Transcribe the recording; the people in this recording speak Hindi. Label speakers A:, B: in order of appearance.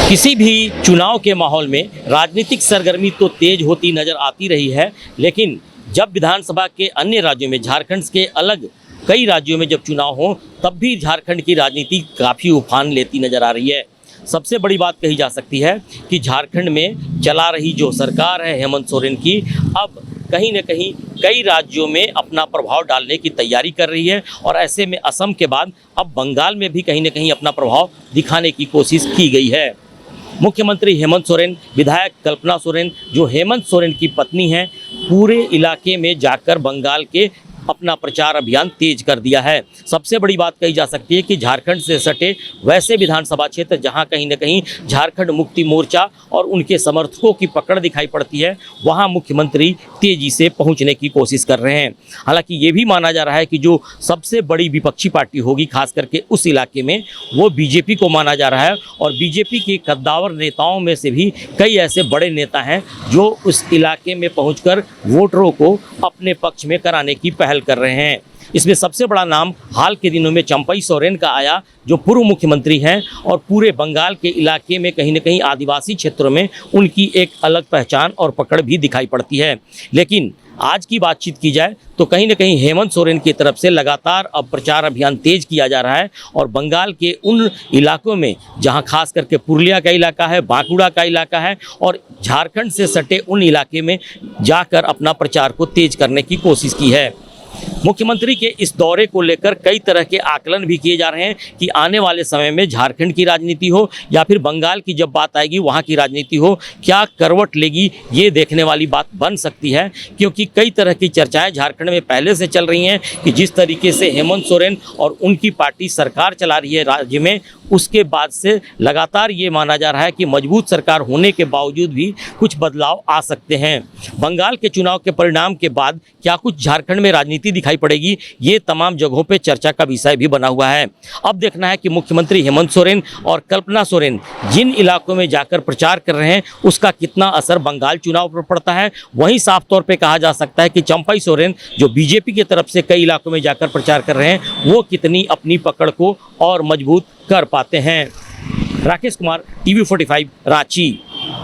A: किसी भी चुनाव के माहौल में राजनीतिक सरगर्मी तो तेज होती नजर आती रही है, लेकिन जब विधानसभा के अन्य राज्यों में, झारखंड के अलग कई राज्यों में जब चुनाव हो, तब भी झारखंड की राजनीति काफ़ी उफान लेती नजर आ रही है। सबसे बड़ी बात कही जा सकती है कि झारखंड में चला रही जो सरकार है हेमंत सोरेन की, अब कहीं न कहीं कई राज्यों में अपना प्रभाव डालने की तैयारी कर रही है और ऐसे में असम के बाद अब बंगाल में भी कहीं न कहीं अपना प्रभाव दिखाने की कोशिश की गई है। मुख्यमंत्री हेमंत सोरेन, विधायक कल्पना सोरेन जो हेमंत सोरेन की पत्नी हैं, पूरे इलाके में जाकर बंगाल के अपना प्रचार अभियान तेज कर दिया है। सबसे बड़ी बात कही जा सकती है कि झारखंड से सटे वैसे विधानसभा क्षेत्र जहां कहीं न कहीं झारखंड मुक्ति मोर्चा और उनके समर्थकों की पकड़ दिखाई पड़ती है, वहां मुख्यमंत्री तेजी से पहुंचने की कोशिश कर रहे हैं। हालांकि ये भी माना जा रहा है कि जो सबसे बड़ी विपक्षी पार्टी होगी खास करके उस इलाके में, वो बीजेपी को माना जा रहा है और बीजेपी के कद्दावर नेताओं में से भी कई ऐसे बड़े नेता हैं जो उस इलाके में पहुंचकर वोटरों को अपने पक्ष में कराने की पहल कर रहे हैं। इसमें सबसे बड़ा नाम हाल के दिनों में चंपई सोरेन का आया, जो पूर्व मुख्यमंत्री हैं और पूरे बंगाल के इलाके में कहीं न कहीं आदिवासी क्षेत्रों में उनकी एक अलग पहचान और पकड़ भी दिखाई पड़ती है। लेकिन आज की बातचीत की जाए तो कहीं न कहीं हेमंत सोरेन की तरफ से लगातार अब प्रचार अभियान तेज किया जा रहा है और बंगाल के उन इलाकों में जहां खास करके पुरुलिया का इलाका है, बांकुड़ा का इलाका है और झारखंड से सटे उन इलाके में जाकर अपना प्रचार को तेज करने की कोशिश की है। मुख्यमंत्री के इस दौरे को लेकर कई तरह के आकलन भी किए जा रहे हैं कि आने वाले समय में झारखंड की राजनीति हो या फिर बंगाल की जब बात आएगी वहां की राजनीति हो, क्या करवट लेगी, ये देखने वाली बात बन सकती है। क्योंकि कई तरह की चर्चाएं झारखंड में पहले से चल रही हैं कि जिस तरीके से हेमंत सोरेन और उनकी पार्टी सरकार चला रही है राज्य में, उसके बाद से लगातार ये माना जा रहा है कि मजबूत सरकार होने के बावजूद भी कुछ बदलाव आ सकते हैं। बंगाल के चुनाव के परिणाम के बाद क्या कुछ झारखंड में राजनीति दिखाई पड़ेगी, ये तमाम जगहों पे चर्चा का विषय भी बना हुआ है। अब देखना है कि मुख्यमंत्री हेमंत सोरेन और कल्पना सोरेन जिन इलाकों में जाकर प्रचार कर रहे हैं उसका कितना असर बंगाल चुनाव पर पड़ता है। वहीं साफ तौर पे कहा जा सकता है कि चंपई सोरेन जो बीजेपी की तरफ से कई इलाकों में जाकर प्रचार कर रहे हैं, वो कितनी अपनी पकड़ को और मजबूत कर पाते हैं। राकेश कुमार, TV45, रांची।